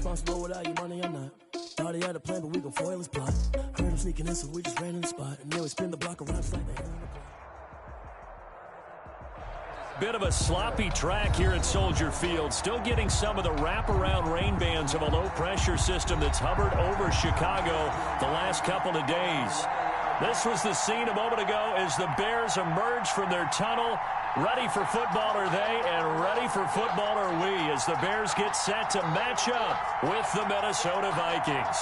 responsible without your money or not. Thought he had a plan, but we gon' foil his plot. Heard him sneaking in, so we just ran in the spot. And now we spin the block around just like that. Bit of a sloppy track here at Soldier Field. Still getting some of the wraparound rain bands of a low-pressure system that's hovered over Chicago the last couple of days. This was the scene a moment ago as the Bears emerged from their tunnel. Ready for football are they, and ready for football are we, as the Bears get set to match up with the Minnesota Vikings.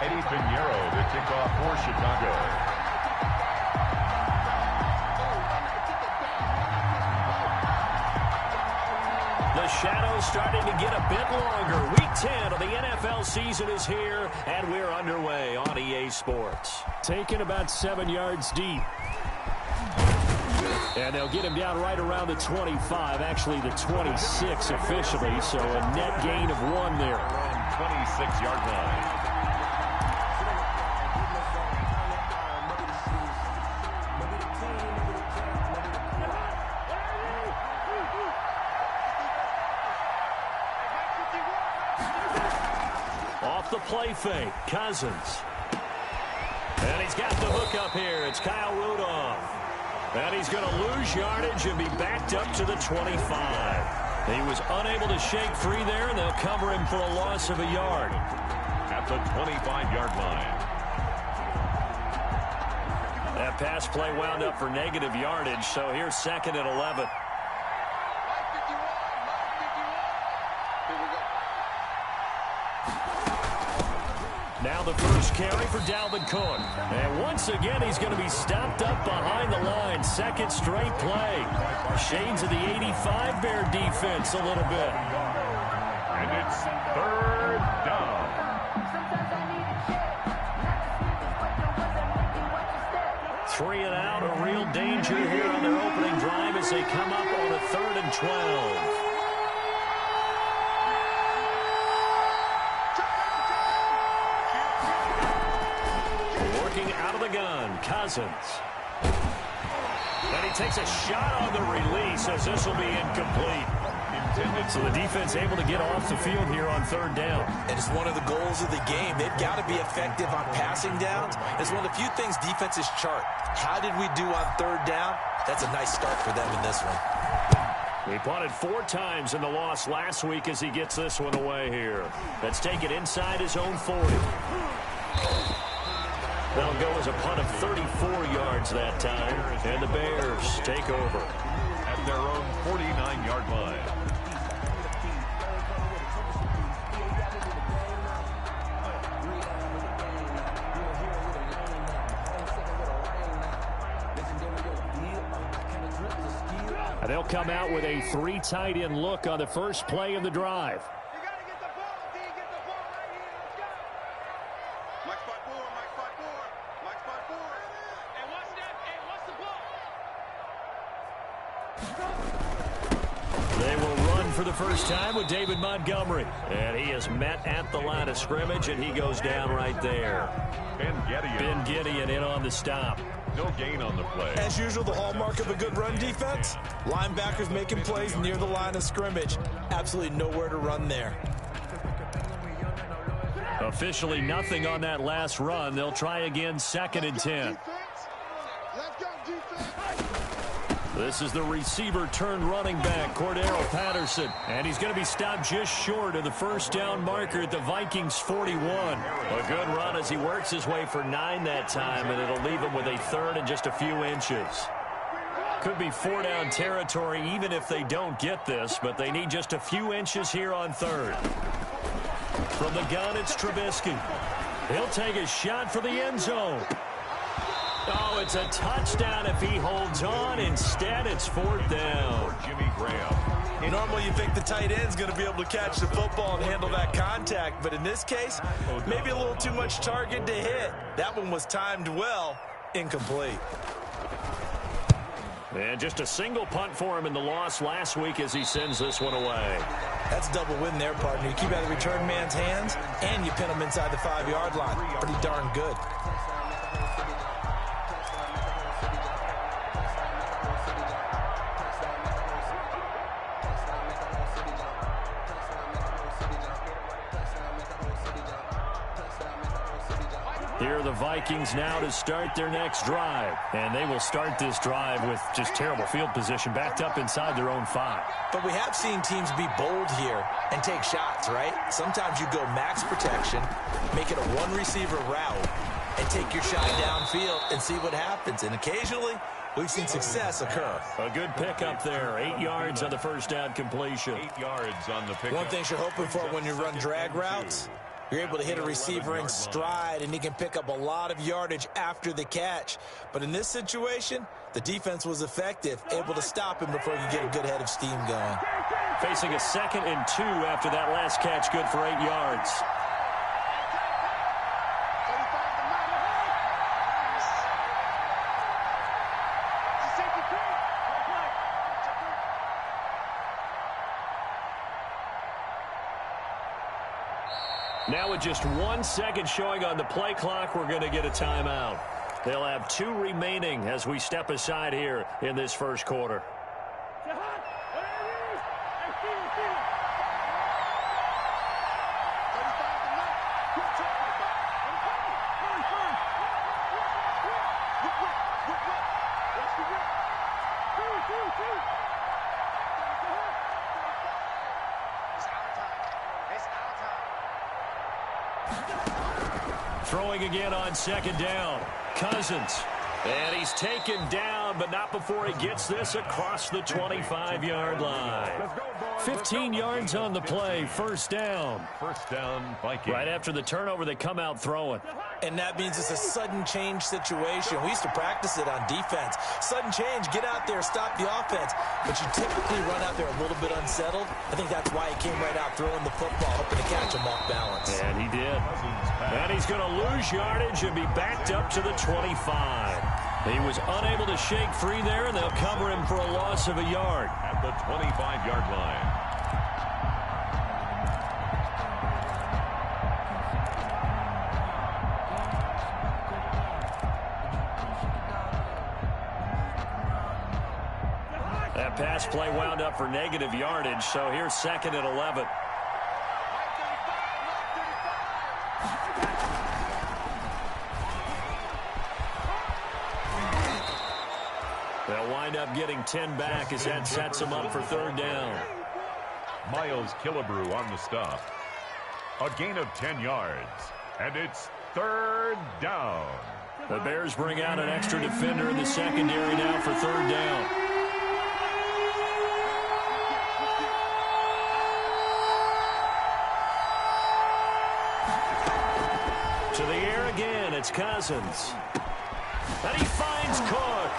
Eddie Pinheiro to kick off for Chicago. The shadow's starting to get a bit longer. Week 10 of the NFL season is here, and we're underway on EA Sports. Taken about 7 yards deep. And they'll get him down right around the 25, actually the 26 officially, so a net gain of 1 there. Around 26-yard line. The play fake, Cousins. And he's got the hook up here. It's Kyle Rudolph. And he's going to lose yardage and be backed up to the 25. He was unable to shake free there, and they'll cover him for a loss of a yard. At the 25-yard line. That pass play wound up for negative yardage, so here's 2nd and 11. Now the first carry for Dalvin Cook. And once again, he's going to be stopped up behind the line. 2nd straight play. Shades of the 85 Bear defense a little bit. And it's 3rd down. Three and out, a real danger here on their opening drive as they come up on a 3rd and 12. Out of the gun, Cousins. And he takes a shot on the release as this will be incomplete. So the defense able to get off the field here on 3rd down. And it's one of the goals of the game. They've got to be effective on passing downs. It's one of the few things defenses chart. How did we do on 3rd down? That's a nice start for them in this one. He punted 4 times in the loss last week as he gets this one away here. Let's take it inside his own 40. That'll go as a punt of 34 yards that time. And the Bears take over at their own 49-yard line. And they'll come out with a 3 tight end look on the first play of the drive. They will run for the first time with David Montgomery. And he is met at the line of scrimmage, and he goes down right there. Ben Gideon in on the stop. No gain on the play. As usual, the hallmark of a good run defense, linebackers making plays near the line of scrimmage. Absolutely nowhere to run there. Officially nothing on that last run. They'll try again, 2nd and 10. This is the receiver turned running back, Cordero Patterson. And he's going to be stopped just short of the first down marker at the Vikings 41. A good run as he works his way for 9 that time, and it'll leave him with a 3rd and just a few inches. Could be 4-down territory even if they don't get this, but they need just a few inches here on 3rd. From the gun, it's Trubisky. He'll take a shot for the end zone. Oh, it's a touchdown if he holds on. Instead, it's 4th down. Jimmy Graham. Normally, you think the tight end's going to be able to catch the football and handle that contact, but in this case, maybe a little too much target to hit. That one was timed well, incomplete. And just a single punt for him in the loss last week as he sends this one away. That's a double win there, partner. You keep out of the return man's hands, and you pin him inside the 5-yard line. Pretty darn good. Here are the Vikings now to start their next drive. And they will start this drive with just terrible field position, backed up inside their own 5. But we have seen teams be bold here and take shots, right? Sometimes you go max protection, make it a one-receiver route, and take your shot downfield and see what happens. And occasionally, we've seen success occur. A good pickup there. 8 yards on the first down completion. 8 yards on the pickup. One thing you're hoping for when you run drag routes, you're able to hit a receiver in stride, and he can pick up a lot of yardage after the catch. But in this situation, the defense was effective, able to stop him before he could get a good head of steam going. Facing a 2nd and 2 after that last catch, good for 8 yards. Now with just 1 second showing on the play clock, we're going to get a timeout. They'll have 2 remaining as we step aside here in this first quarter. Throwing again on 2nd down. Cousins. And he's taken down, but not before he gets this across the 25-yard line. 15 yards on the play, 1st down. 1st down, Vikings. Right after the turnover, they come out throwing. And that means it's a sudden change situation. We used to practice it on defense. Sudden change, get out there, stop the offense. But you typically run out there a little bit unsettled. I think that's why he came right out throwing the football, hoping to catch him off balance. And he did. And he's going to lose yardage and be backed up to the 25. He was unable to shake free there, and they'll cover him for a loss of a yard. At the 25-yard line. That pass play wound up for negative yardage, so here's 2nd and 11. They'll wind up getting 10 back as that sets them up for 3rd down. Miles Killebrew on the stop. A gain of 10 yards. And it's 3rd down. The Bears bring out an extra defender in the secondary now for 3rd down. To the air again, it's Cousins. And he finds Cook.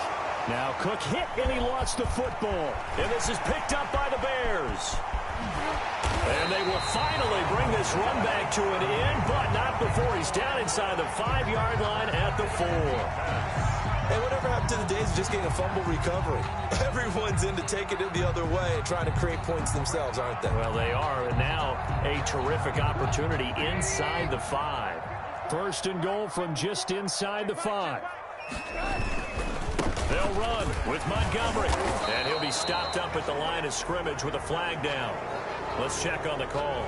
Now Cook hit and he lost the football. And this is picked up by the Bears. And they will finally bring this run back to an end, but not before he's down inside the 5-yard line at the 4. Hey, whatever happened to the days of just getting a fumble recovery? Everyone's into taking it the other way and trying to create points themselves, aren't they? Well, they are, and now a terrific opportunity inside the 5. 1st and goal from just inside the 5. They'll run with Montgomery, and he'll be stopped up at the line of scrimmage with a flag down. Let's check on the call.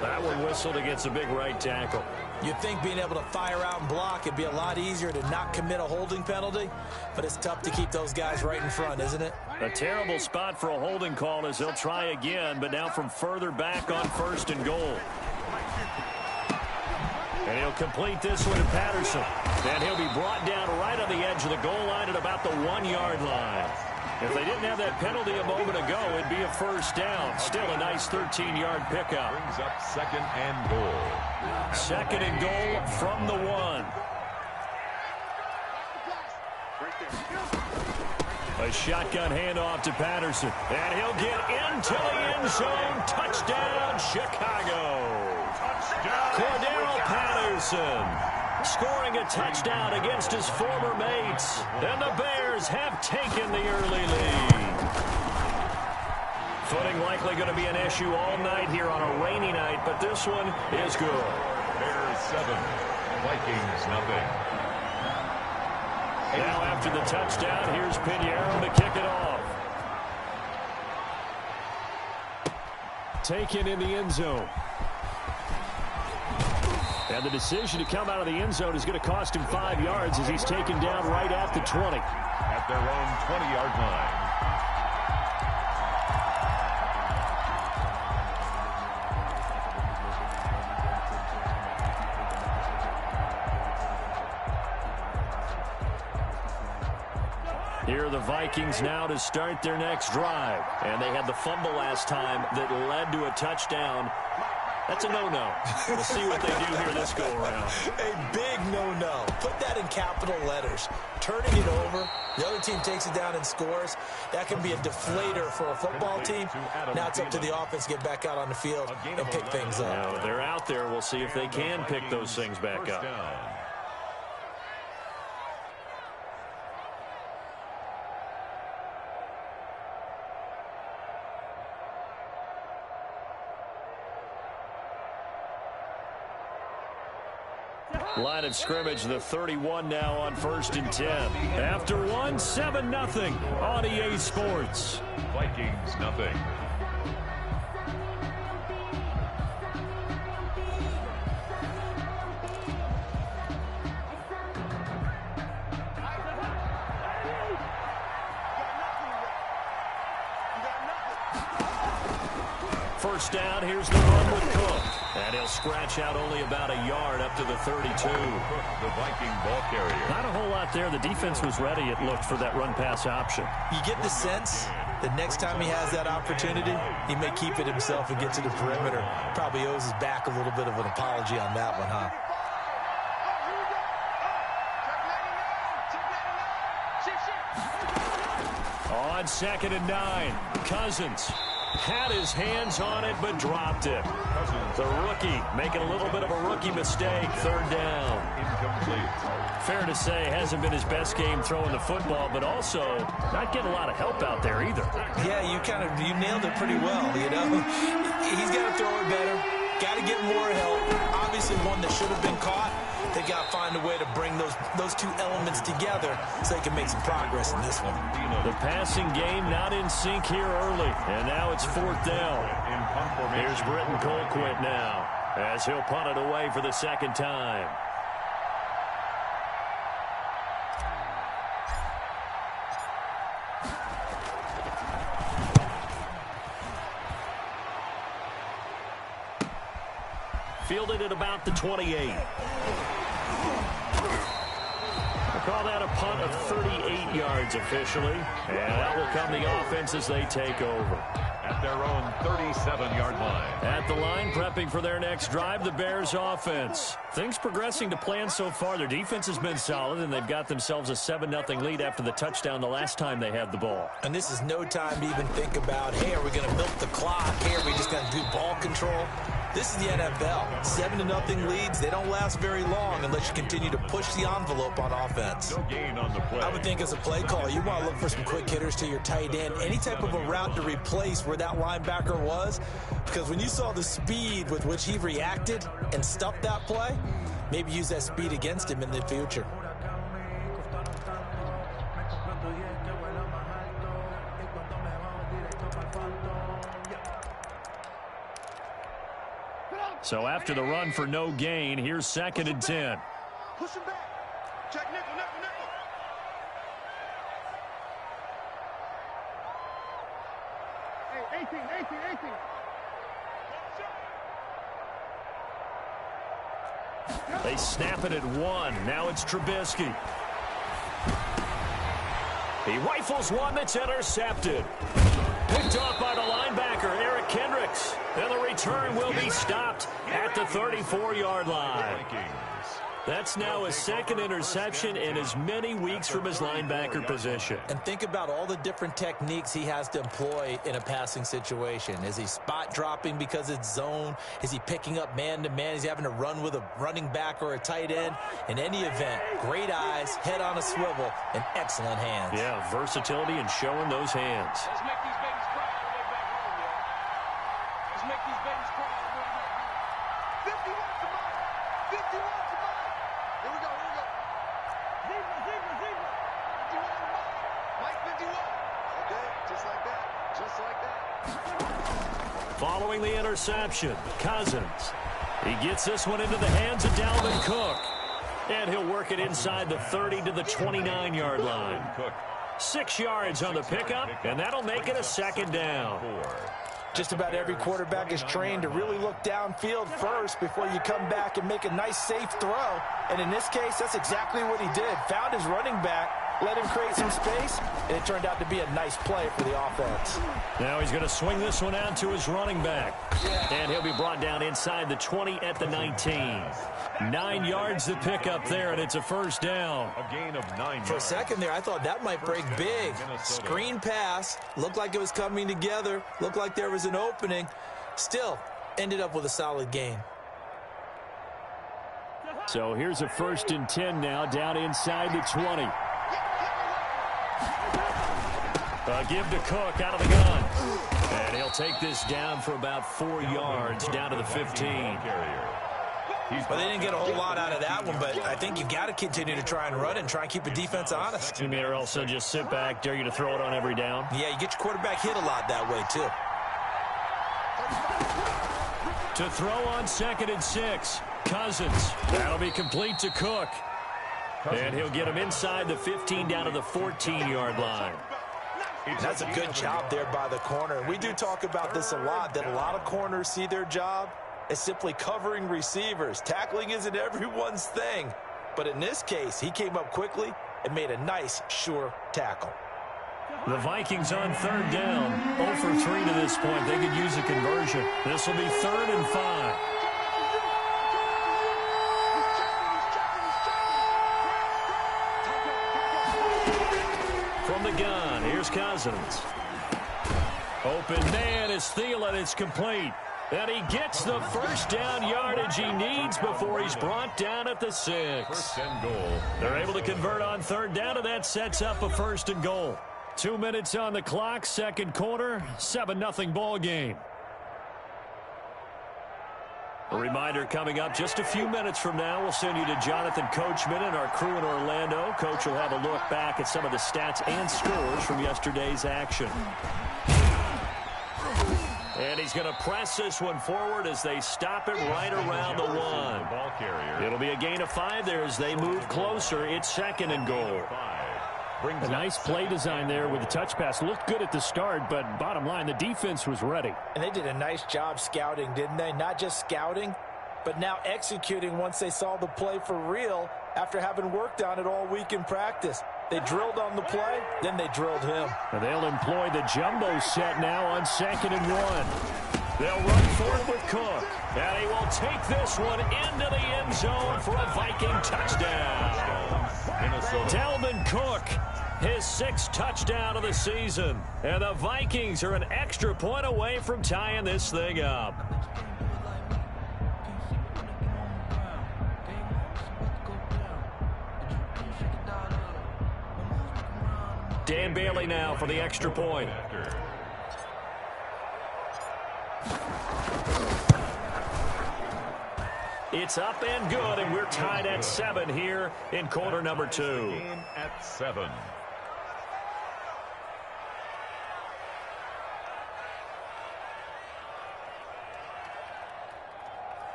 That one whistled against a big right tackle. You'd think being able to fire out and block, it'd be a lot easier to not commit a holding penalty, but it's tough to keep those guys right in front, isn't it? A terrible spot for a holding call as they'll try again, but now from further back on 1st and goal. And he'll complete this one to Patterson. And he'll be brought down right on the edge of the goal line at about the 1-yard line. If they didn't have that penalty a moment ago, it'd be a 1st down. Still a nice 13-yard pickup. Brings up 2nd and goal. 2nd and goal from the 1. A shotgun handoff to Patterson. And he'll get into the end zone. Touchdown, Chicago. Cordero Patterson scoring a touchdown against his former mates. And the Bears have taken the early lead. Footing likely going to be an issue all night here on a rainy night, but this one is good. Bears 7, Vikings nothing. Now after the touchdown, here's Pinheiro to kick it off. Taken in the end zone. And the decision to come out of the end zone is going to cost him 5 yards as he's taken down right at the 20. At their own 20-yard line. Here are the Vikings now to start their next drive. And they had the fumble last time that led to a touchdown. That's a no-no. We'll see what they do here this go-around. A big no-no. Put that in capital letters. Turning it over, the other team takes it down and scores. That can be a deflator for a football team. Now it's up to the offense to get back out on the field and pick things up. Now, they're out there. We'll see if they can pick those things back up. Line of scrimmage, the 31 now on 1st and 10. After one, 7-0 on EA Sports. Vikings, nothing. First down, here's the run with Cook. And he'll scratch out only about a yard up to the 32. The Viking ball carrier. Not a whole lot there. The defense was ready, it looked, for that run-pass option. You get the sense that next time he has that opportunity, he may keep it himself and get to the perimeter. Probably owes his back a little bit of an apology on that one, huh? On 2nd and 9, Cousins had his hands on it but dropped it. The rookie making a little bit of a rookie mistake. 3rd down. Incomplete. Fair to say, hasn't been his best game throwing the football, but also not getting a lot of help out there either. Yeah, you nailed it pretty well, you know. He's got to throw it better. Got to get more help. Obviously one that should have been caught. They got to find a way to bring those two elements together so they can make some progress in this one. The passing game not in sync here early, and now it's 4th down. Here's Britton Colquitt now as he'll punt it away for the 2nd time. Fielded at about the 28. We'll call that a punt of 38 yards officially. And that will come the offense as they take over. At their own 37-yard line. At the line, prepping for their next drive, the Bears offense. Things progressing to plan so far. Their defense has been solid, and they've got themselves a 7-0 lead after the touchdown the last time they had the ball. And this is no time to even think about, hey, are we going to milk the clock? Hey, are we just going to do ball control? This is the NFL. 7-0 leads, they don't last very long unless you continue to push the envelope on offense. No gain on the play. I would think as a play caller, you want to look for some quick hitters to your tight end. Any type of a route to replace where that linebacker was. Because when you saw the speed with which he reacted and stuffed that play, maybe use that speed against him in the future. So after the run for no gain, here's 2nd and 10. Push him back. Check nickel, nickel, nickel. Hey, 18. They snap it at 1. Now it's Trubisky. He rifles one that's intercepted. Picked off by the linebacker, Eric Kendricks. And the return will be stopped at the 34-yard line. That's now his 2nd interception in as many weeks from his linebacker position. And think about all the different techniques he has to employ in a passing situation. Is he spot dropping because it's zone? Is he picking up man-to-man? Is he having to run with a running back or a tight end? In any event, great eyes, head on a swivel, and excellent hands. Yeah, versatility and showing those hands. Let's make these babies cry on the way back home, y'all. Let's make these babies cry on the way back home. 51 to mine. 51 to mine. Here we go, here we go. Zebra, zebra, zebra. 51 to mine. Mike 51. Okay, just like that. Just like that. Following the interception, Cousins. He gets this one into the hands of Dalvin Cook. And he'll work it inside the 30 to the 29-yard line. 6 yards on the pickup, and that'll make it a second down. Just about every quarterback is trained to really look downfield first before you come back and make a nice, safe throw. And in this case, that's exactly what he did. Found his running back, let him create some space, and it turned out to be a nice play for the offense. Now he's going to swing this one out to his running back. And he'll be brought down inside the 20 at the 19. 9 yards to pick up there, and it's a first down. A gain of 9 yards. For a second there, I thought that might break big. Screen pass. Looked like it was coming together. Looked like there was an opening. Still, ended up with a solid gain. So here's a 1st and 10 now, down inside the 20. Give to Cook out of the gun. And he'll take this down for about 4 yards, down to the 15. Well, they didn't get a whole lot out of that one, but I think you've got to continue to try and run and try and keep the defense honest. You may also just sit back, dare you to throw it on every down. Yeah, you get your quarterback hit a lot that way, too. To throw on 2nd and 6, Cousins. That'll be complete to Cook. And he'll get him inside the 15 down to the 14-yard line. That's a good job there by the corner. We do talk about this a lot, that a lot of corners see their job as simply covering receivers. Tackling isn't everyone's thing. But in this case, he came up quickly and made a nice, sure tackle. The Vikings on 3rd down. 0 for 3 to this point. They could use a conversion. This will be 3rd and 5. From the gun, here's Cousins. Open man is Thielen. It's complete. And he gets the first down yardage he needs before he's brought down at the 6. 1st and goal. They're able to convert on 3rd down, and that sets up a 1st and goal. 2 minutes on the clock, 2nd quarter, 7-0 ball game. A reminder coming up just a few minutes from now, we'll send you to Jonathan Coachman and our crew in Orlando. Coach will have a look back at some of the stats and scores from yesterday's action. And he's going to press this one forward as they stop it right around the 1. It'll be a gain of 5 there as they move closer. It's 2nd and goal. A nice play design there with the touch pass. Looked good at the start, but bottom line, the defense was ready. And they did a nice job scouting, didn't they? Not just scouting, but now executing once they saw the play for real after having worked on it all week in practice. They drilled on the play, then they drilled him. And they'll employ the jumbo set now on 2nd and 1. They'll run forward with Cook. And he will take this one into the end zone for a Viking touchdown. Dalvin Cook, his 6th touchdown of the season. And the Vikings are an extra point away from tying this thing up. Dan Bailey now for the extra point. It's up and good, and we're tied at 7 here in quarter number 2. Game at 7.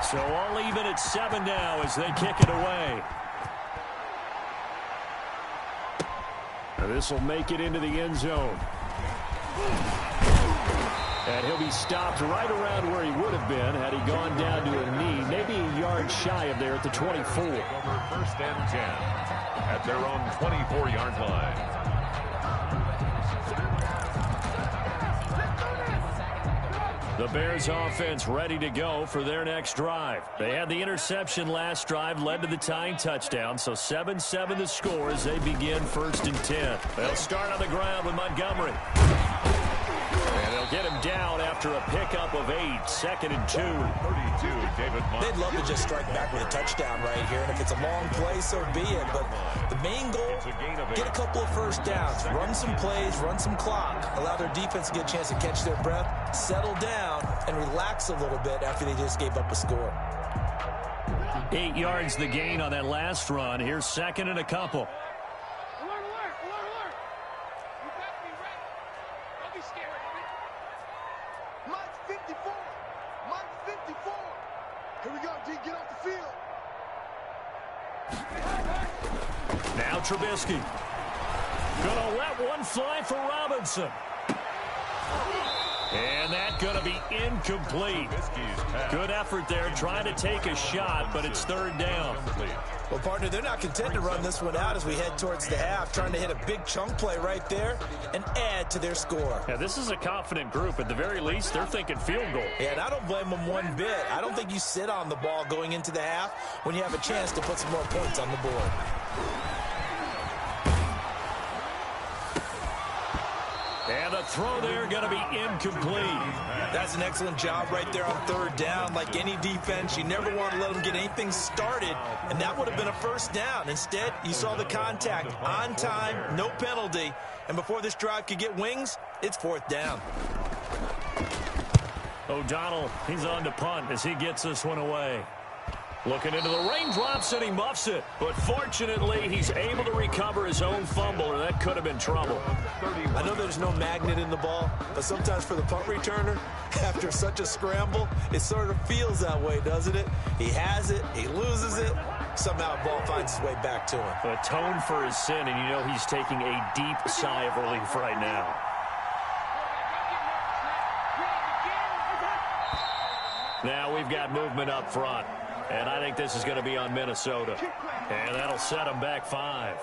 So all even at 7 now as they kick it away. Now this will make it into the end zone. And he'll be stopped right around where he would have been had he gone down to a knee, maybe a yard shy of there at the 24. Over 1st and 10 at their own 24-yard line. The Bears offense ready to go for their next drive. They had the interception last drive, led to the tying touchdown, so 7-7 the score as they begin 1st and 10. They'll start on the ground with Montgomery. And they'll get him down after a pickup of 8, 2nd and 2. 32, David Moss. They'd love to just strike back with a touchdown right here, and if it's a long play, so be it. But the main goal, get a couple of 1st downs, run some plays, run some clock, allow their defense to get a chance to catch their breath, settle down, and relax a little bit after they just gave up a score. 8 yards the gain on that last run. Here's second and a couple. Alert, alert, alert, alert. You better be ready. Don't be scared of me. Mike's 54. Mike's 54. Here we go, D. Get off the field. Now Trubisky. Gonna let one fly for Robinson. And that's going to be incomplete. Good effort there, trying to take a shot, but it's third down. Well, partner, they're not content to run this one out as we head towards the half, trying to hit a big chunk play right there and add to their score. Yeah, this is a confident group. At the very least, they're thinking field goal. Yeah, and I don't blame them one bit. I don't think you sit on the ball going into the half when you have a chance to put some more points on the board. And the throw there going to be incomplete. That's an excellent job right there on third down. Like any defense, you never want to let them get anything started, and that would have been a first down. Instead, you saw the contact on time, no penalty, and before this drive could get wings, it's fourth down. O'Donnell, he's on to punt as he gets this one away. Looking into the raindrops, and he muffs it. But fortunately, he's able to recover his own fumble, or that could have been trouble. I know there's no magnet in the ball, but sometimes for the punt returner, after such a scramble, it sort of feels that way, doesn't it? He has it, he loses it, somehow the ball finds its way back to him. Atone for his sin, and you know he's taking a deep sigh of relief right now. Now we've got movement up front. And I think this is going to be on Minnesota. And that'll set them back 5.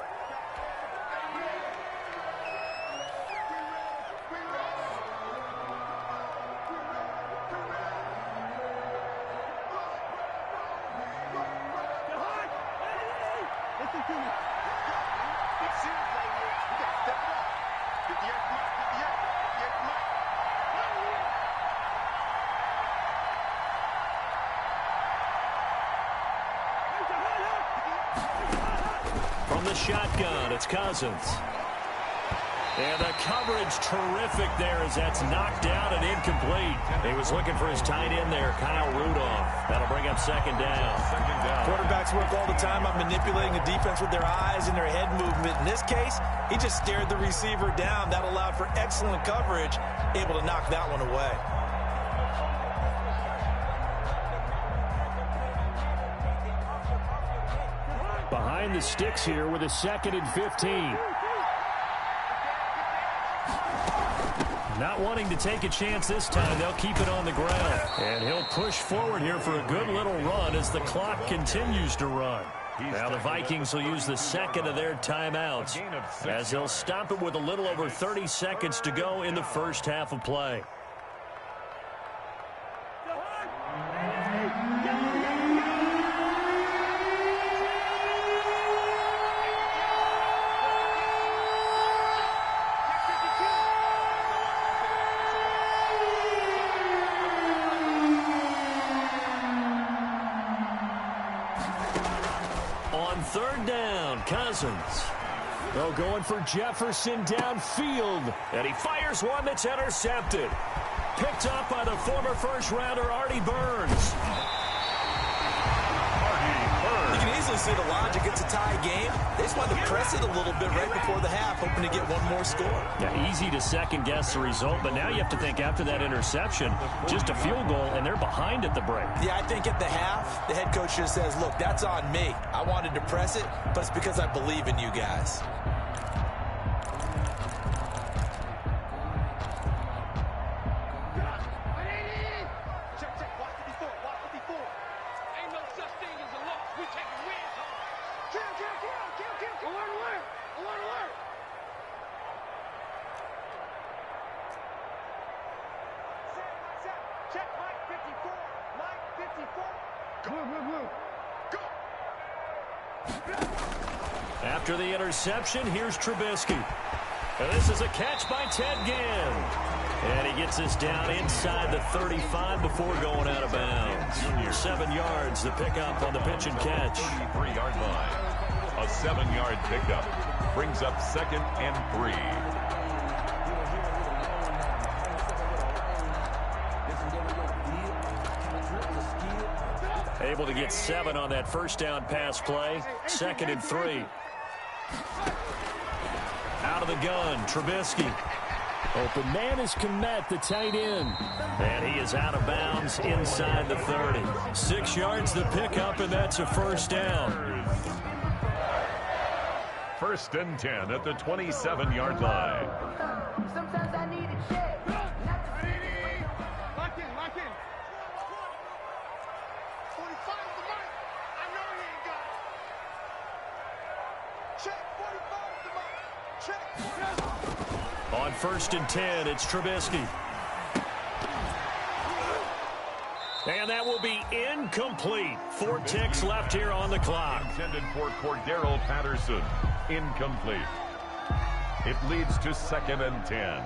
From the shotgun, it's Cousins. And the coverage terrific there as that's knocked out and incomplete. He was looking for his tight end there, Kyle Rudolph. That'll bring up second down. Quarterbacks work all the time on manipulating the defense with their eyes and their head movement. In this case, he just stared the receiver down. That allowed for excellent coverage, able to knock that one away. Behind the sticks here with a 2nd and 15. Not wanting to take a chance this time, they'll keep it on the ground. And he'll push forward here for a good little run as the clock continues to run. Now the Vikings will use the second of their timeouts as they'll stop it with a little over 30 seconds to go in the first half of play. Third down, Cousins. Oh, going for Jefferson downfield. And he fires one that's intercepted. Picked up by the former first-rounder, Artie Burns. You can easily see the logic. It's a tie game. They just wanted to press it a little bit right before the half, hoping to get one more score. Yeah, easy to second-guess the result, but now you have to think after that interception, just a field goal, and they're behind at the break. Yeah, I think at the half, the head coach just says, look, that's on me. I wanted to press it, but it's because I believe in you guys. After the interception, here's Trubisky. And this is a catch by Ted Ginn. And he gets this down inside the 35 before going out of bounds. 7 yards, the pickup on the pitch and catch. 33-yard line. A 7-yard pickup brings up 2nd and 3. able to get 7 on that first down pass play. 2nd and 3. Out of the gun, Trubisky. Open man is Kmet, the tight end. And he is out of bounds inside the 30. 6 yards the pickup, and that's a first down. 1st and 10 at the 27-yard line. Sometimes I need a check. Lock in. 45 the mic. I know he ain't got it. Check 45 the mic. Check. On 1st and 10, it's Trubisky. And that will be incomplete. 4 ticks left here on the clock. Intended for Cordero Patterson. Incomplete. It leads to 2nd and 10.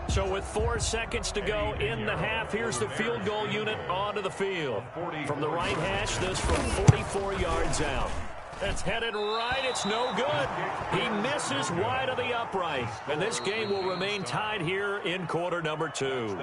So with 4 seconds to go in the half, here's the field goal unit onto the field. From the right hash, this from 44 yards out. That's headed right. It's no good. He misses wide of the upright. And this game will remain tied here in quarter number 2.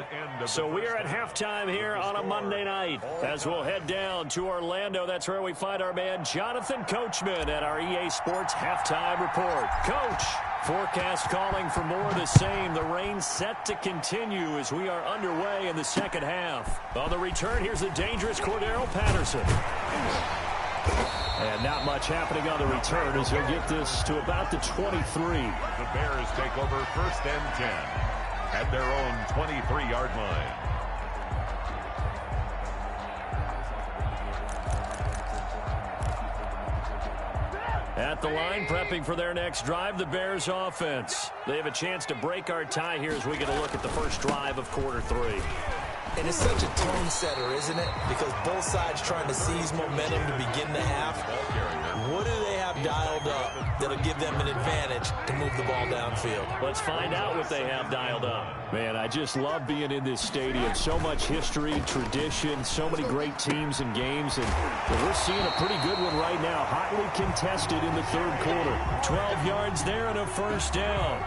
So we are at halftime here on a Monday night. As we'll head down to Orlando, that's where we find our man Jonathan Coachman at our EA Sports Halftime Report. Coach, forecast calling for more of the same. The rain set to continue as we are underway in the second half. On the return, here's the dangerous Cordero Patterson. And not much happening on the return as he'll get this to about the 23. The Bears take over 1st and 10 at their own 23-yard line. At the line, prepping for their next drive, the Bears offense. They have a chance to break our tie here as we get a look at the first drive of quarter 3. And it's such a tone setter, isn't it? Because both sides trying to seize momentum to begin the half. What do they have dialed up that'll give them an advantage to move the ball downfield? Let's find out what they have dialed up. Man, I just love being in this stadium. So much history, tradition, so many great teams and games. And we're seeing a pretty good one right now. Hotly contested in the 3rd quarter. 12 yards there and a first down.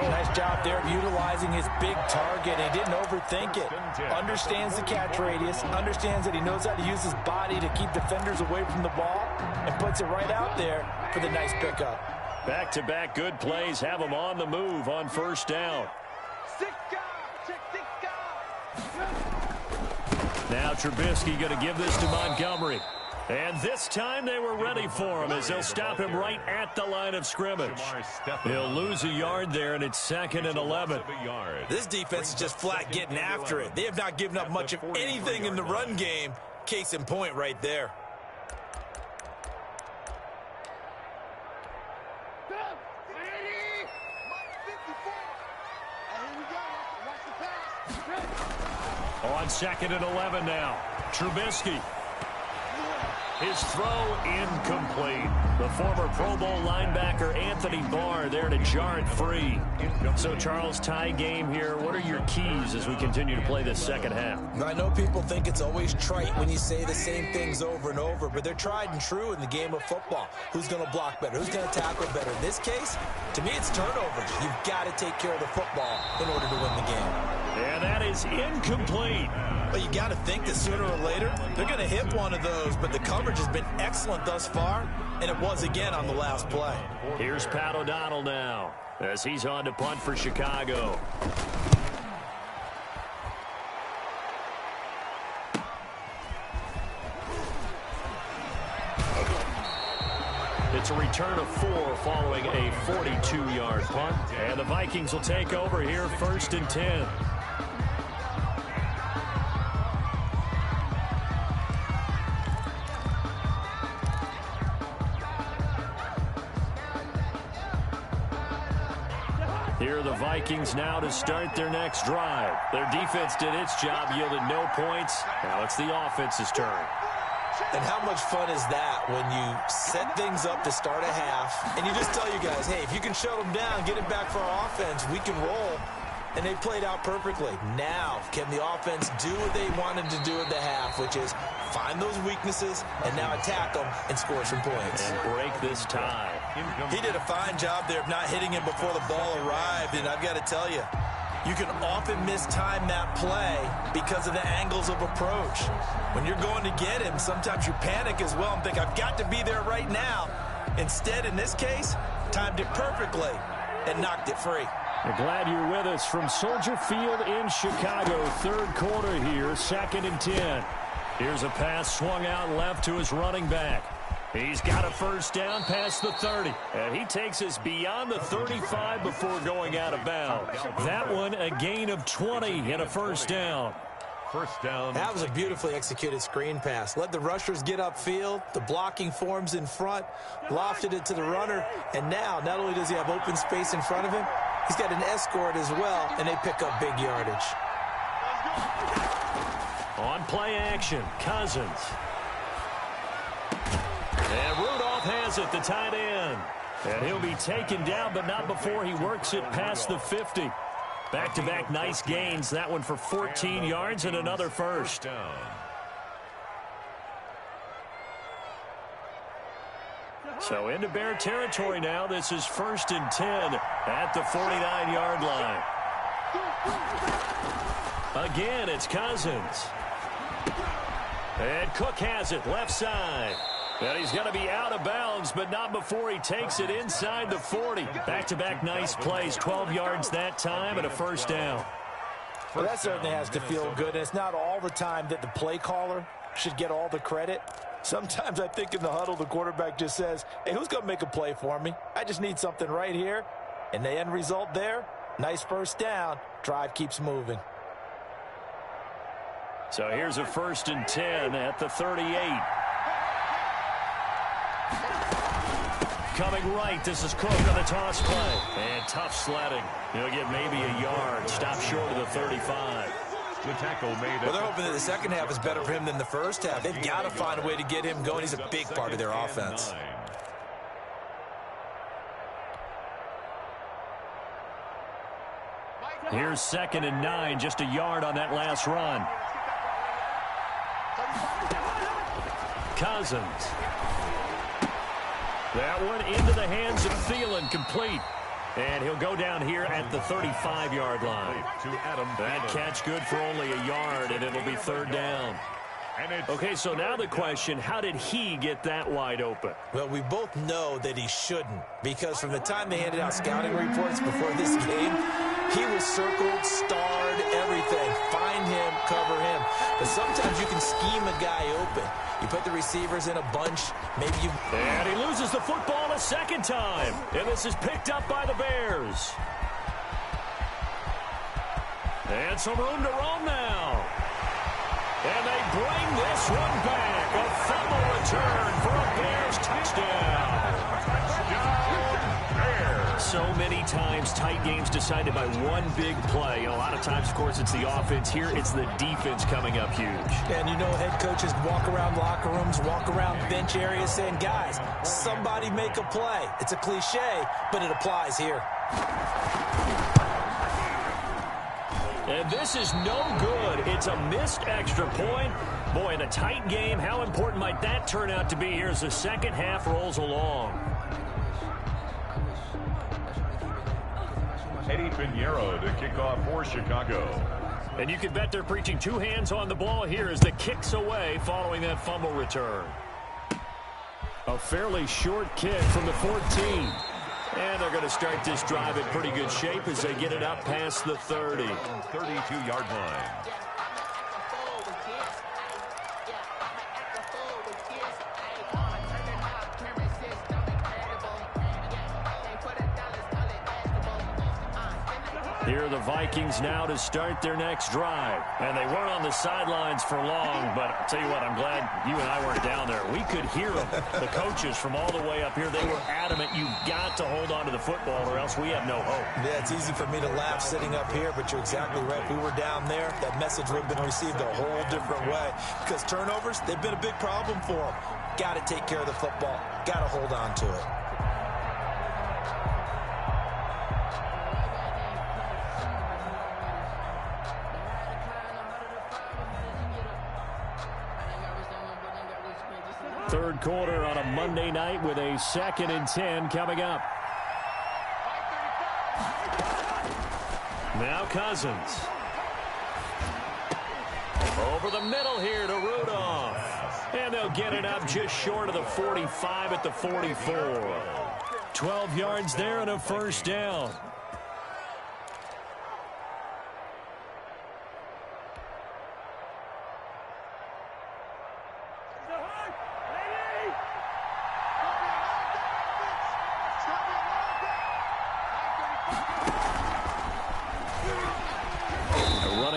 Nice job there of utilizing his big target. He didn't overthink it. Understands the catch radius. Understands that he knows how to use his body to keep defenders away from the ball. And puts it right out there for the nice pickup. Back-to-back good plays have him on the move on first down. Now Trubisky going to give this to Montgomery. And this time they were ready for him as they'll stop him right at the line of scrimmage. He'll lose a yard there, and it's 2nd and 11. This defense is just flat getting after it. They have not given up much of anything in the run game. Case in point right there. On 2nd and 11 now. Trubisky. His throw incomplete. The former Pro Bowl linebacker Anthony Barr there to jar it free. So, Charles, tie game here. What are your keys as we continue to play this second half? I know people think it's always trite when you say the same things over and over, but they're tried and true in the game of football. Who's going to block better? Who's going to tackle better? In this case, to me, it's turnovers. You've got to take care of the football in order to win the game. And that is incomplete. But you got to think that sooner or later, they're going to hit one of those, but the coverage has been excellent thus far, and it was again on the last play. Here's Pat O'Donnell now as he's on to punt for Chicago. It's a return of 4 following a 42-yard punt, and the Vikings will take over here 1st and 10. Here are the Vikings now to start their next drive. Their defense did its job, yielded no points. Now it's the offense's turn. And how much fun is that when you set things up to start a half and you just tell you guys, hey, if you can shut them down, get it back for our offense, we can roll. and they played out perfectly. Now, can the offense do what they wanted to do at the half, which is find those weaknesses and now attack them and score some points. And break this tie. He did a fine job there of not hitting him before the ball arrived, and I've got to tell you, you can often mistime that play because of the angles of approach. When you're going to get him, sometimes you panic as well and think, I've got to be there right now. Instead, in this case, timed it perfectly and knocked it free. We're glad you're with us from Soldier Field in Chicago. Third quarter here, 2nd and 10. Here's a pass swung out left to his running back. He's got a first down past the 30. And he takes us beyond the 35 before going out of bounds. That one a gain of 20 and a first down. First down. That was a beautifully executed screen pass. Let the rushers get upfield. The blocking forms in front. Lofted it to the runner. And now, not only does he have open space in front of him, he's got an escort as well, and they pick up big yardage. On play action, Cousins. And Rudolph has it, the tight end. And he'll be taken down, but not before he works it past the 50. Back-to-back nice gains. That one for 14 yards and another first. So into Bear territory now. This is 1st and 10 at the 49-yard line. Again, it's Cousins. And Cook has it, left side. And he's going to be out of bounds, but not before he takes it inside the 40. Back-to-back nice plays, 12 yards that time and a first down. Well, that certainly has to feel good. And it's not all the time that the play caller should get all the credit. Sometimes I think in the huddle, the quarterback just says, hey, who's going to make a play for me? I just need something right here. And the end result there, nice first down. Drive keeps moving. So here's a 1st and 10 at the 38. Coming right, this is Cook on the toss play. And tough sledding. He'll get maybe a yard. Stop short of the 35. The tackle made. Well, they're hoping that the second half is better for him than the first half. They've got to find a way to get him going. He's a big part of their offense. Here's 2nd and 9, just a yard on that last run. Cousins. That one into the hands of Thielen, complete. And he'll go down here at the 35-yard line. That catch good for only a yard, and it'll be 3rd down. Okay, so now the question, how did he get that wide open? Well, we both know that he shouldn't, because from the time they handed out scouting reports before this game, he was circled, starred, everything. Find him, cover him. But sometimes you can scheme a guy open. You put the receivers in a bunch, maybe you... And he loses the football a second time. And this is picked up by the Bears. And some room to roam now. And they bring this one back. A fumble return for a Bears touchdown. So many times tight games decided by one big play. A lot of times, of course, it's the offense. Here, it's the defense coming up huge. And you know head coaches walk around locker rooms, walk around bench areas saying, guys, somebody make a play. It's a cliche, but it applies here. And this is no good. It's a missed extra point. Boy, in a tight game, how important might that turn out to be here as the second half rolls along? Eddie Pinheiro to kick off for Chicago. And you can bet they're preaching two hands on the ball here as the kick's away following that fumble return. A fairly short kick from the 14. And they're going to start this drive in pretty good shape as they get it up past the 30. 32-yard line. Here are the Vikings now to start their next drive. And they weren't on the sidelines for long, but I'll tell you what, I'm glad you and I weren't down there. We could hear them, the coaches from all the way up here. They were adamant, you've got to hold on to the football or else we have no hope. Yeah, it's easy for me to laugh sitting up here, but you're exactly right. If we were down there, that message would have been received a whole different way. Because turnovers, they've been a big problem for them. Got to take care of the football. Got to hold on to it. Third quarter on a Monday night with a 2nd and 10 coming up. Now Cousins. Over the middle here to Rudolph. And they'll get it up just short of the 45 at the 44. 12 yards there and a first down.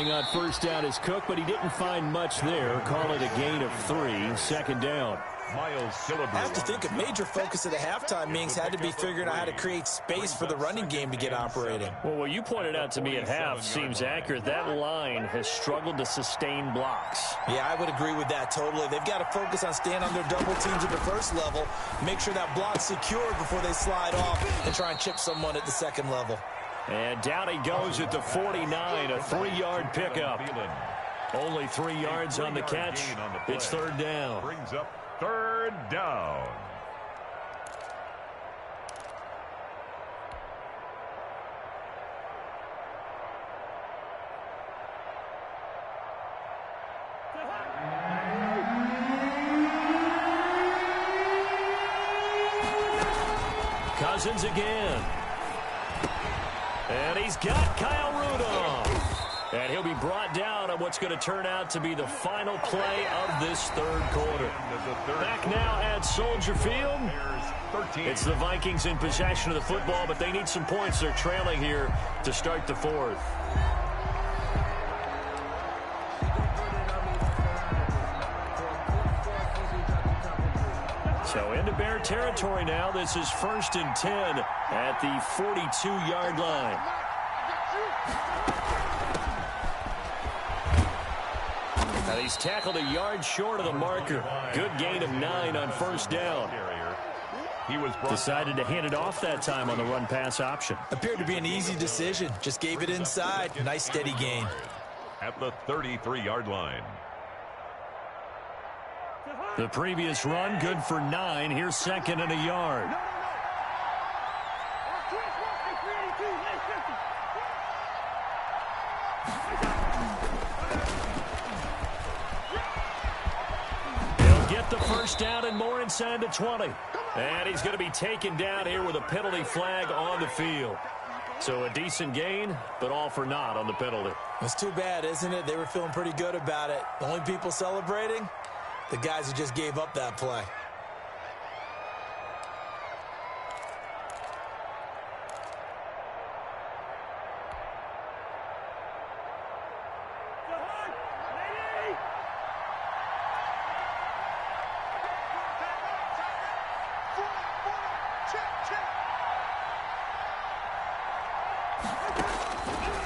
On first down is Cook, but he didn't find much there. Call it a gain of 3. 2nd down. I have to think a major focus of the halftime meetings had to be figuring out how to create space for the running game to get operating. Well, what you pointed out to me at half seems accurate. That line has struggled to sustain blocks. Yeah, I would agree with that totally. They've got to focus on staying on their double teams at the first level, make sure that block's secure before they slide off and try and chip someone at the second level. And down he goes at the 49, a 3-yard pickup. Only 3 yards on the catch. It's 3rd down. Brings up 3rd down. Cousins again. And he's got Kyle Rudolph. And he'll be brought down on what's going to turn out to be the final play of this 3rd quarter. Back now at Soldier Field. It's the Vikings in possession of the football, but they need some points. They're trailing here to start the 4th. So into Bear territory now. This is 1st and 10 at the 42-yard line. Now he's tackled a yard short of the marker. Good gain of 9 on first down. He was decided to hand it off that time on the run-pass option. Appeared to be an easy decision. Just gave it inside. Nice steady gain. At the 33-yard line. The previous run, good for 9. Here's 2nd and a yard. He'll get the first down and more inside the 20. And he's going to be taken down here with a penalty flag on the field. So a decent gain, but all for naught on the penalty. It's too bad, isn't it? They were feeling pretty good about it. The only people celebrating? The guys who just gave up that play.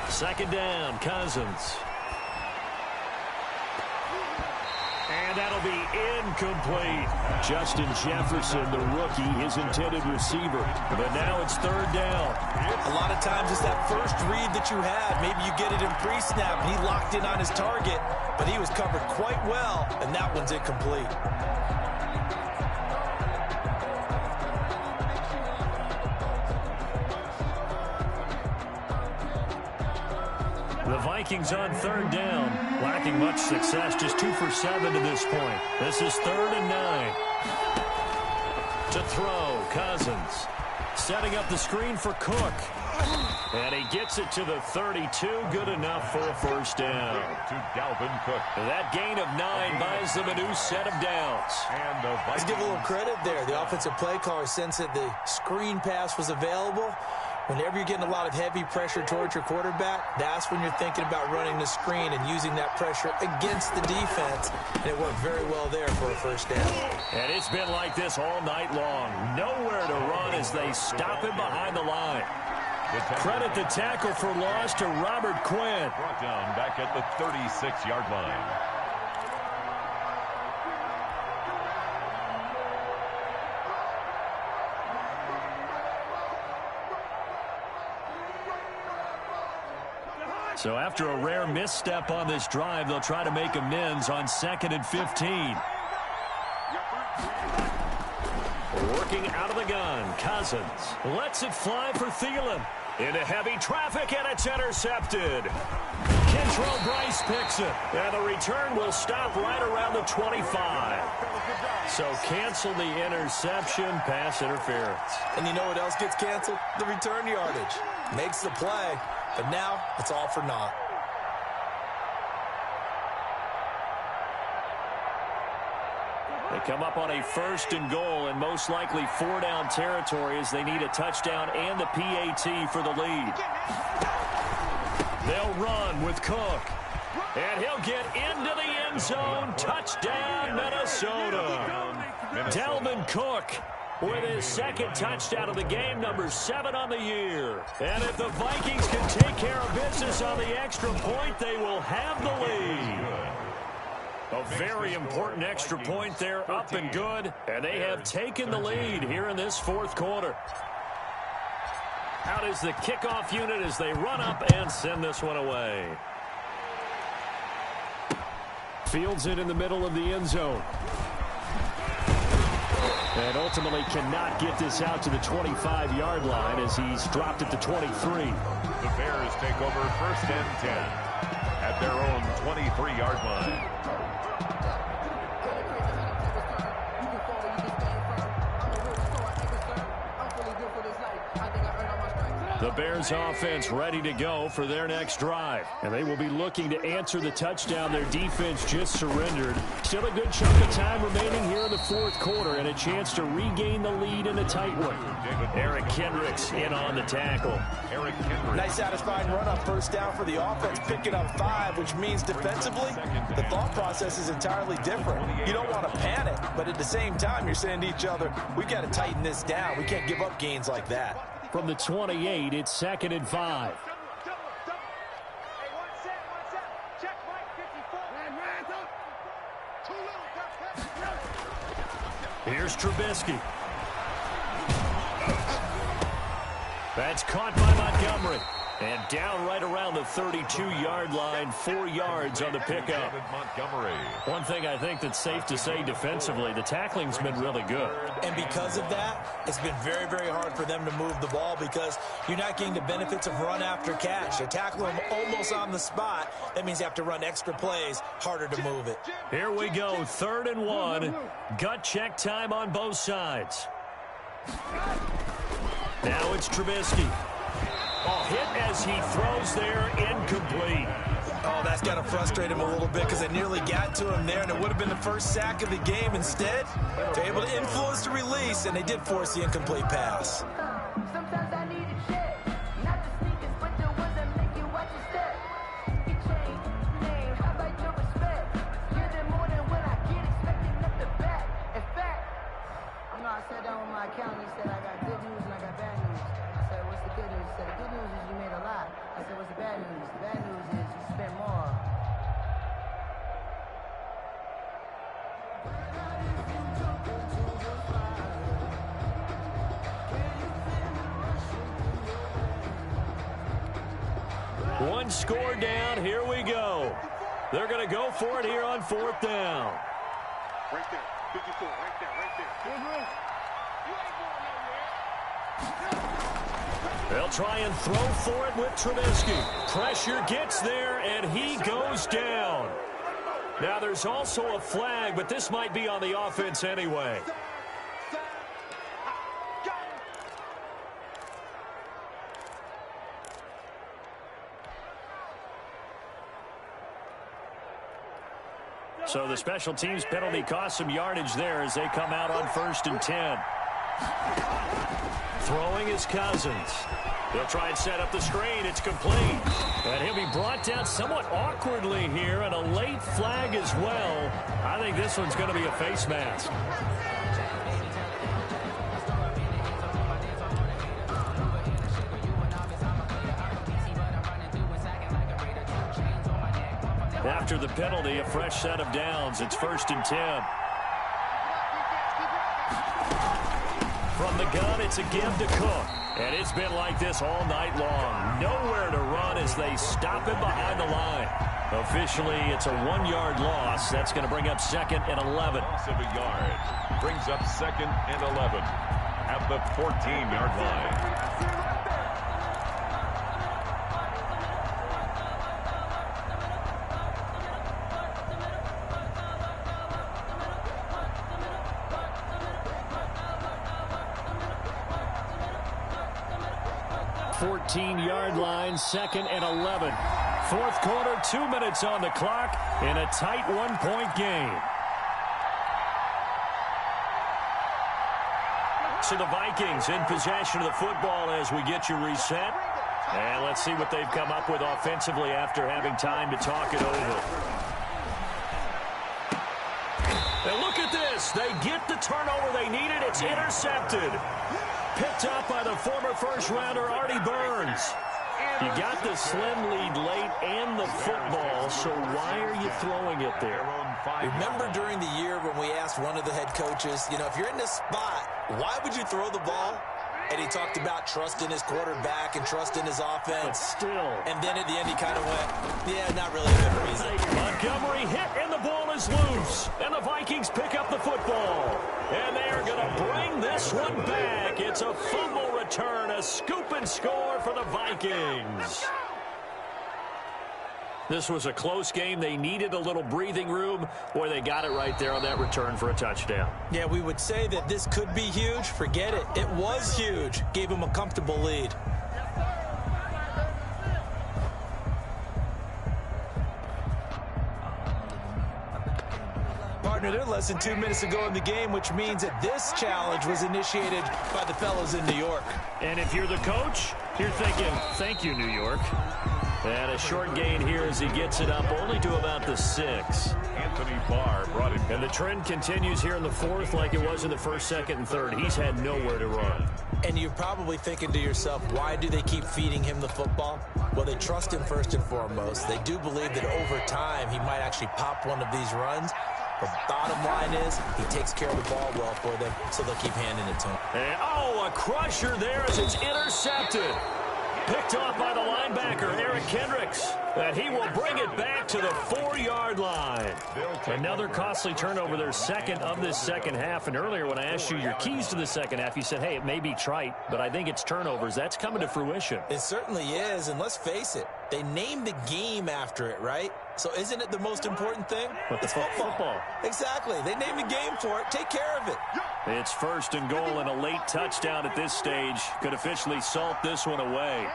Second down, Cousins. And that'll be incomplete. Justin Jefferson, the rookie, his intended receiver. But now it's 3rd down. A lot of times it's that first read that you had. Maybe you get it in pre-snap, and he locked in on his target, but he was covered quite well, and that one's incomplete. The Vikings on 3rd down, lacking much success, just 2 for 7 to this point. This is 3rd and 9. To throw, Cousins. Setting up the screen for Cook. And he gets it to the 32, good enough for a first down. To Dalvin Cook. That gain of 9 buys them a new set of downs. And the Let's give a little credit there. The offensive play caller sensed that the screen pass was available. Whenever you're getting a lot of heavy pressure towards your quarterback, that's when you're thinking about running the screen and using that pressure against the defense. And it worked very well there for a first down. And it's been like this all night long. Nowhere to run as they stop him behind the line. Credit the tackle for loss to Robert Quinn. Brought down back at the 36-yard line. So after a rare misstep on this drive, they'll try to make amends on 2nd and 15. Working out of the gun, Cousins lets it fly for Thielen. Into heavy traffic, and it's intercepted. Kentrell Bryce picks it, and the return will stop right around the 25. So cancel the interception, pass interference. And you know what else gets canceled? The return yardage. Makes the play, but now it's all for naught. They come up on a 1st and goal and most likely 4-down territory as they need a touchdown and the PAT for the lead. They'll run with Cook. And he'll get into the end zone. Touchdown, Minnesota. Dalvin Cook with his 2nd touchdown of the game, number 7 on the year. And if the Vikings can take care of business on the extra point, they will have the lead. A very important extra point there, up and good. And they have taken the lead here in this 4th quarter. Out is the kickoff unit as they run up and send this one away. Fields it in the middle of the end zone. And ultimately cannot get this out to the 25-yard line as he's dropped it to 23. The Bears take over 1st and 10 at their own 23-yard line. The Bears offense ready to go for their next drive. And they will be looking to answer the touchdown their defense just surrendered. Still a good chunk of time remaining here in the 4th quarter and a chance to regain the lead in a tight one. Eric Kendricks in on the tackle. Nice satisfying run on 1st down for the offense, picking up 5, which means defensively, the thought process is entirely different. You don't want to panic, but at the same time, you're saying to each other, we've got to tighten this down. We can't give up gains like that. From the 28, it's 2nd and 5. Here's Trubisky. That's caught by Montgomery. And down right around the 32-yard line, 4 yards on the pickup. One thing I think that's safe to say defensively, the tackling's been really good. And because of that, it's been very, very hard for them to move the ball because you're not getting the benefits of run after catch. They tackle them almost on the spot. That means you have to run extra plays, harder to move it. Here we go, 3rd and 1. Gut check time on both sides. Now it's Trubisky. Hit as he throws there, incomplete. Oh, that's got to frustrate him a little bit because it nearly got to him there, and it would have been the 1st sack of the game. Instead, they're able to influence the release, and they did force the incomplete pass. Sometimes I need a check, not the sneakers, but the ones that make you watch your step. You change name, how about your respect? You're the more than when I get expecting at the back. In fact, I sat down with my accountant. He said I got good news and I got bad news. I said, what's the good news? He said, the good news is you made a lot. I said, what's the bad news? The bad news is you spent more. One score down. Here we go. They're going to go for it here on 4th down. Right there. 54. Right there. Right there. You ain't going nowhere. They'll try and throw for it with Trubisky. Pressure gets there, and he goes down. Now, there's also a flag, but this might be on the offense anyway. So the special teams penalty cost some yardage there as they come out on 1st and 10. Throwing is Cousins. They'll try and set up the screen. It's complete. And he'll be brought down somewhat awkwardly here, and a late flag as well. I think this one's going to be a face mask. After the penalty, a fresh set of downs. It's 1st and 10. From the gun, it's a give to Cook. And it's been like this all night long. Nowhere to run as they stop him behind the line. Officially, it's a 1-yard loss. That's going to bring up 2nd and 11. Loss of a yard brings up 2nd and 11 at the 14-yard line. Yard line, 2nd and 11. Fourth quarter, 2 minutes on the clock in a tight 1-point game. So the Vikings in possession of the football as we get you reset. And let's see what they've come up with offensively after having time to talk it over. And look at this. They get the turnover they needed. It's intercepted. Picked up by the former first-rounder Artie Burns. You got the slim lead late and the football, so why are you throwing it there? Remember during the year when we asked one of the head coaches, you know, if you're in this spot, why would you throw the ball? And he talked about trusting his quarterback and trusting his offense. But still. And then at the end he kind of went, yeah, not really a good reason. Montgomery hit and the ball is loose. And the Vikings pick up the football. And they are going to bring this one back. It's a fumble return, a scoop and score for the Vikings. This was a close game. They needed a little breathing room, or they got it right there on that return for a touchdown. Yeah, we would say that this could be huge. Forget it. It was huge. Gave them a comfortable lead. Partner, they're less than 2 minutes to go in the game, which means that this challenge was initiated by the fellas in New York. And if you're the coach, you're thinking, thank you, New York. And a short gain here as he gets it up only to about the 6. Anthony Barr brought it. And the trend continues here in the fourth like it was in the first, second, and third. He's had nowhere to run. And you're probably thinking to yourself, why do they keep feeding him the football? Well, they trust him first and foremost. They do believe that over time he might actually pop one of these runs. But the bottom line is he takes care of the ball well for them, so they'll keep handing it to him. And, oh, a crusher there as it's intercepted. Picked off by the linebacker, Eric Kendricks. And he will bring it back to the 4-yard line. Another costly turnover, their second of this second half. And earlier when I asked you your keys to the second half, you said, hey, it may be trite, but I think it's turnovers. That's coming to fruition. It certainly is, and let's face it, they named the game after it, right? So isn't it the most important thing? It's football. Exactly. They named the game for it. Take care of it. It's 1st and goal and a late touchdown at this stage. Could officially salt this one away.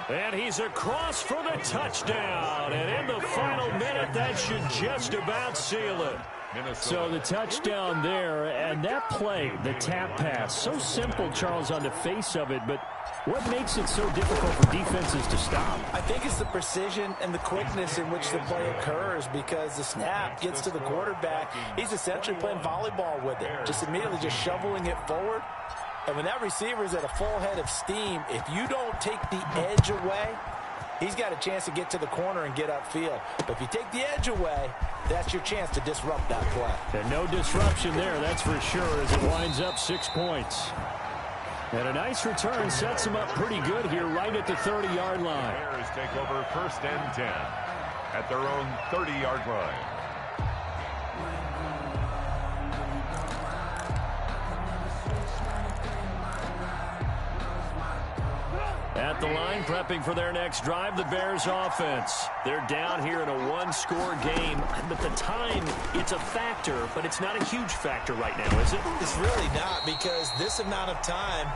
And he's across for the touchdown. And in the final minute, that should just about seal it. So the touchdown there, and that play, the tap pass, so simple, Charles, on the face of it, but what makes it so difficult for defenses to stop? I think it's the precision and the quickness in which the play occurs, because the snap gets to the quarterback. He's essentially playing volleyball with it, just immediately just shoveling it forward. And when that receiver is at a full head of steam, if you don't take the edge away, he's got a chance to get to the corner and get upfield. But if you take the edge away, that's your chance to disrupt that play. And no disruption there, that's for sure, as it winds up 6 points. And a nice return sets him up pretty good here right at the 30-yard line. Bears take over 1st and 10 at their own 30-yard line. At the line, prepping for their next drive, the Bears offense. They're down here in a one-score game. But the time, it's a factor, but it's not a huge factor right now, is it? It's really not, because this amount of time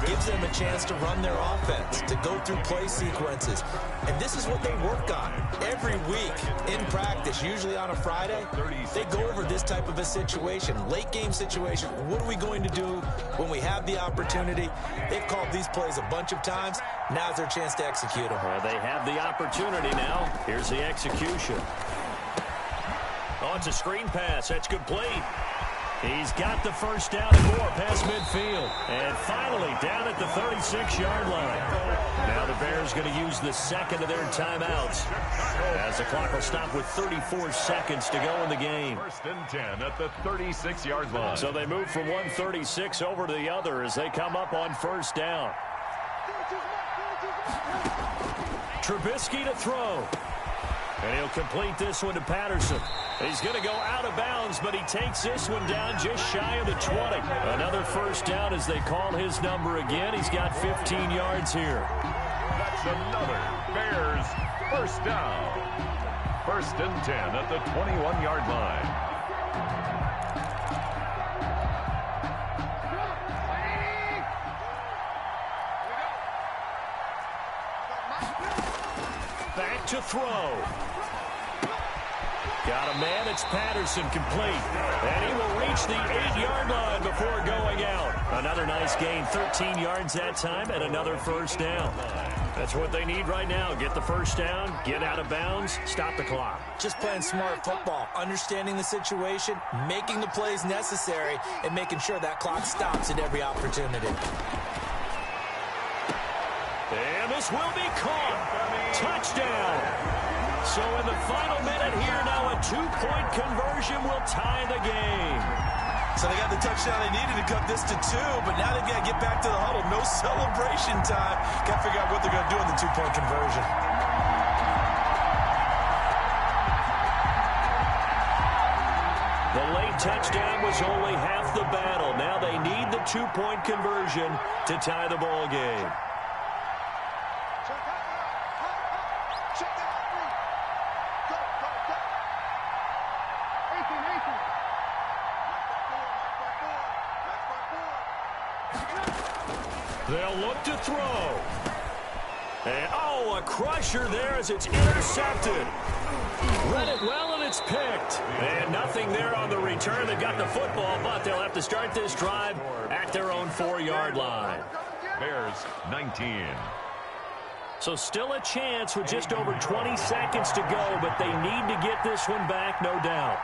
gives them a chance to run their offense, to go through play sequences. And this is what they work on every week in practice, usually on a Friday. They go over this type of a situation, late game situation. What are we going to do when we have the opportunity? They've called these plays a bunch of times. Now's their chance to execute them. They have the opportunity now. Here's the execution. Oh, it's a screen pass. That's complete. He's got the first down and more past midfield. And finally down at the 36-yard line. Now the Bears going to use the second of their timeouts, as the clock will stop with 34 seconds to go in the game. 1st and 10 at the 36-yard line. So they move from 136 over to the other as they come up on 1st down. Trubisky to throw. And he'll complete this one to Patterson. He's going to go out of bounds, but he takes this one down just shy of the 20. Another first down as they call his number again. He's got 15 yards here. That's another Bears first down. 1st and 10 at the 21-yard line. Back to throw. Got a man. It's Patterson, complete. And he will reach the 8-yard line before going out. Another nice gain, 13 yards that time, and another first down. That's what they need right now. Get the first down, get out of bounds, stop the clock. Just playing smart football, understanding the situation, making the plays necessary, and making sure that clock stops at every opportunity. And this will be caught. Touchdown. So in the final minute here now, a 2-point conversion will tie the game. So they got the touchdown they needed to cut this to 2, but now they've got to get back to the huddle. No celebration time. Got to figure out what they're going to do in the 2-point conversion. The late touchdown was only half the battle. Now they need the 2-point conversion to tie the ball game. They'll look to throw. And, oh, a crusher there as it's intercepted. Read it well, and it's picked. And nothing there on the return. They got the football, but they'll have to start this drive at their own 4-yard line. Bears 19. So still a chance with just over 20 seconds to go, but they need to get this one back, no doubt.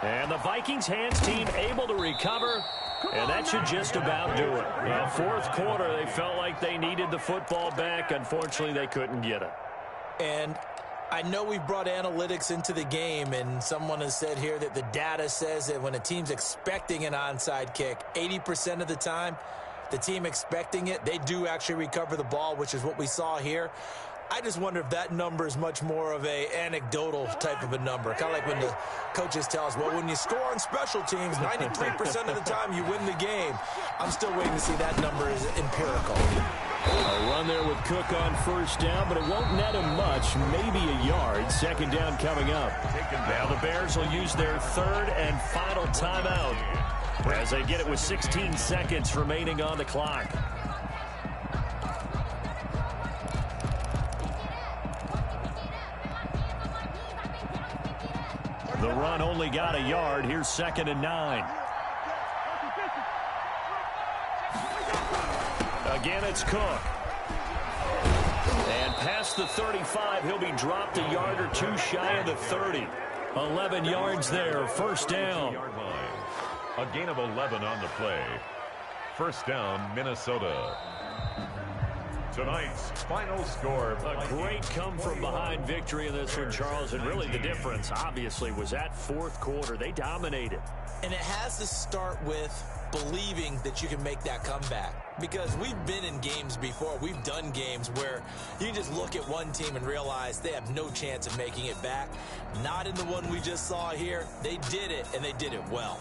And the Vikings hands team able to recover, and that should just about do it. Now, 4th quarter, they felt like they needed the football back. Unfortunately, they couldn't get it. And I know we've brought analytics into the game, and someone has said here that the data says that when a team's expecting an onside kick, 80% of the time, the team expecting it, they do actually recover the ball, which is what we saw here. I just wonder if that number is much more of a anecdotal type of a number. Kind of like when the coaches tell us, well, when you score on special teams, 93% of the time you win the game. I'm still waiting to see that number is empirical. A run there with Cook on first down, but it won't net him much, maybe a yard. 2nd down coming up. Now the Bears will use their 3rd and final timeout as they get it with 16 seconds remaining on the clock. The run only got a yard. Here's 2nd and 9. Again, it's Cook. And past the 35, he'll be dropped a yard or two shy of the 30. 11 yards there, first down. A gain of 11 on the play. First down, Minnesota. Tonight's final score. A great come-from-behind victory in this one, Charles. And really the difference, obviously, was that 4th quarter. They dominated. And it has to start with believing that you can make that comeback. Because we've been in games before. We've done games where you just look at one team and realize they have no chance of making it back. Not in the one we just saw here. They did it, and they did it well.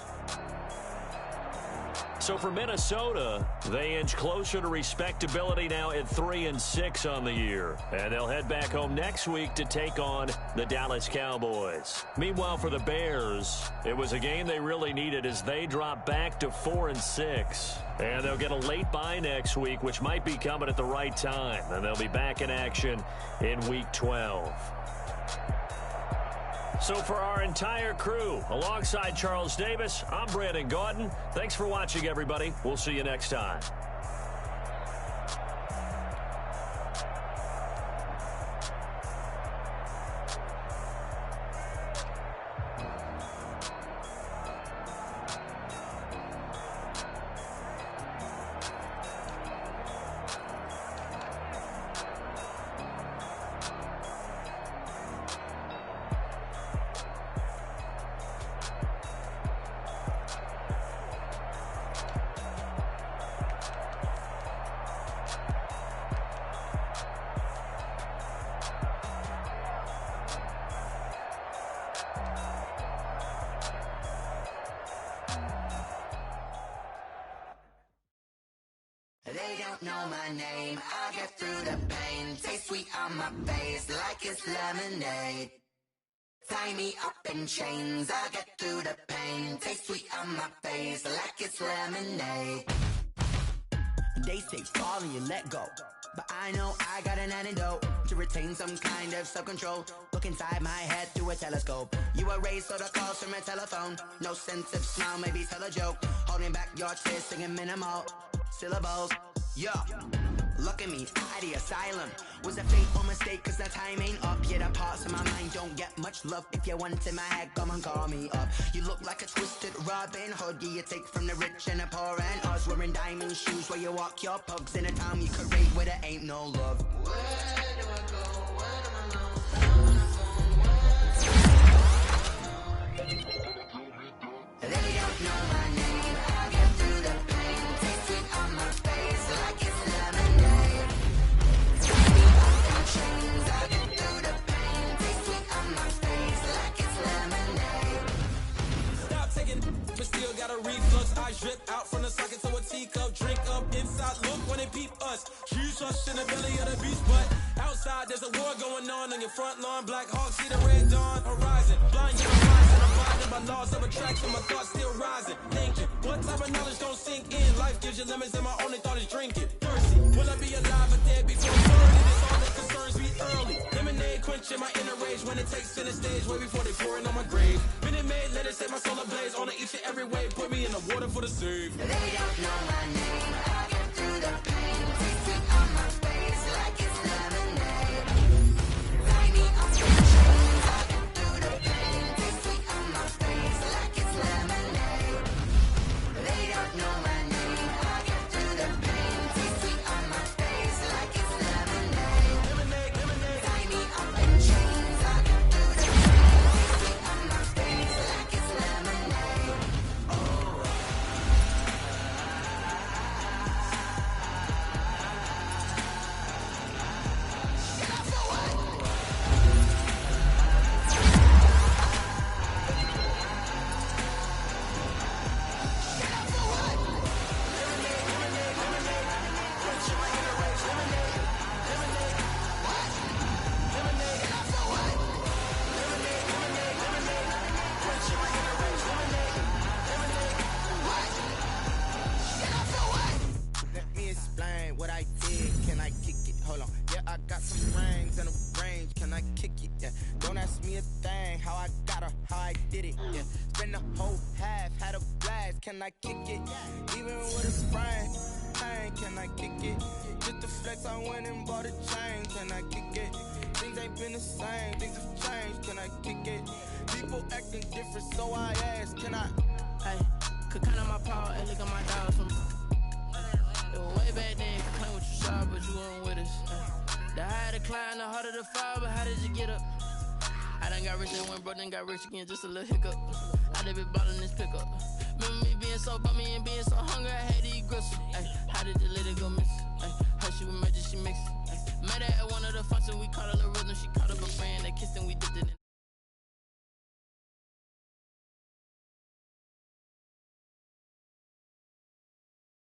So for Minnesota, they inch closer to respectability now at 3-6 on the year. And they'll head back home next week to take on the Dallas Cowboys. Meanwhile, for the Bears, it was a game they really needed as they drop back to 4-6. And they'll get a late bye next week, which might be coming at the right time. And they'll be back in action in Week 12. So for our entire crew, alongside Charles Davis, I'm Brandon Gaudin. Thanks for watching, everybody. We'll see you next time. don't know my name, I get through the pain. Taste sweet on my face like it's lemonade. Tie me up in chains, I get through the pain. Taste sweet on my face like it's lemonade. They say fall and you let go, but I know I got an antidote to retain some kind of self-control. Look inside my head through a telescope. You erase all the calls from a telephone. No sense of smile, maybe tell a joke. Holding back your tears, singing minimal syllables. Yo, look at me, out the asylum. Was a fate or mistake, cause the time ain't up. Yeah, the parts of my mind don't get much love. If you want in my head, come and call me up. You look like a twisted Robin Hood. Yeah, you take from the rich and the poor and us. Wearing diamond shoes where you walk your pugs. In a town you could rate where there ain't no love. Where do I go? Where do I know? They don't know my name. I get through the pain. Taste sweet on my face like it's lemonade. Tie me up in chains. I get through the pain. Taste sweet on my face like it's lemonade. Stop taking, but still got a reflux. I drip out from the socket to a teacup. Drink up inside, look when they peep us. Jesus in the belly of the beast, but outside there's a war going on your front lawn. Black Hawk, see the red dawn horizon. Blind yellow eyes and I'm blinded by laws of attraction. My thoughts still rising. Thinking, what type of knowledge don't sink in? Life gives you lemons and my only thought is drinking. Thirsty, will I be alive or dead before 30? This all that concerns me early. Lemonade quenching my inner rage when it takes center stage way before they pour it on my grave. Minute Maid, let it set my soul ablaze on each and every way. Put me in the water for the save. They don't know my name. I get through the pain. Taste sweet on my face like it's lemonade. Tie me up in chains. I get through the pain. Taste sweet on my face like it's lemonade. They don't know my name. I get through the pain. Taste sweet on my face like it's lemonade. Tie me up in chains. I get through the pain. Taste sweet on my face like it's lemonade. Let me explain what I did. Can I kick it? Hold on. Yeah, I got some rings and a range. Can I kick it? Yeah. Don't ask me a thing. How I got her, how I did it. Yeah. Spend the whole half, had a blast. Can I kick it? Even with a sprain. Hey, can I kick it? Just to flex, I went and bought a chain. Can I kick it? Things ain't been the same. Things have changed. Can I kick it? People acting different, so I asked. Can I? Hey, could count on my power and look at my dogs from. It was way back then, could claim what you saw, but you weren't with us. The higher the climb, the harder the fall, but how did you get up? I done got rich and went broke, then got rich again, just a little hiccup. I done been ballin' this pickup. Remember me being so bummy and being so hungry, I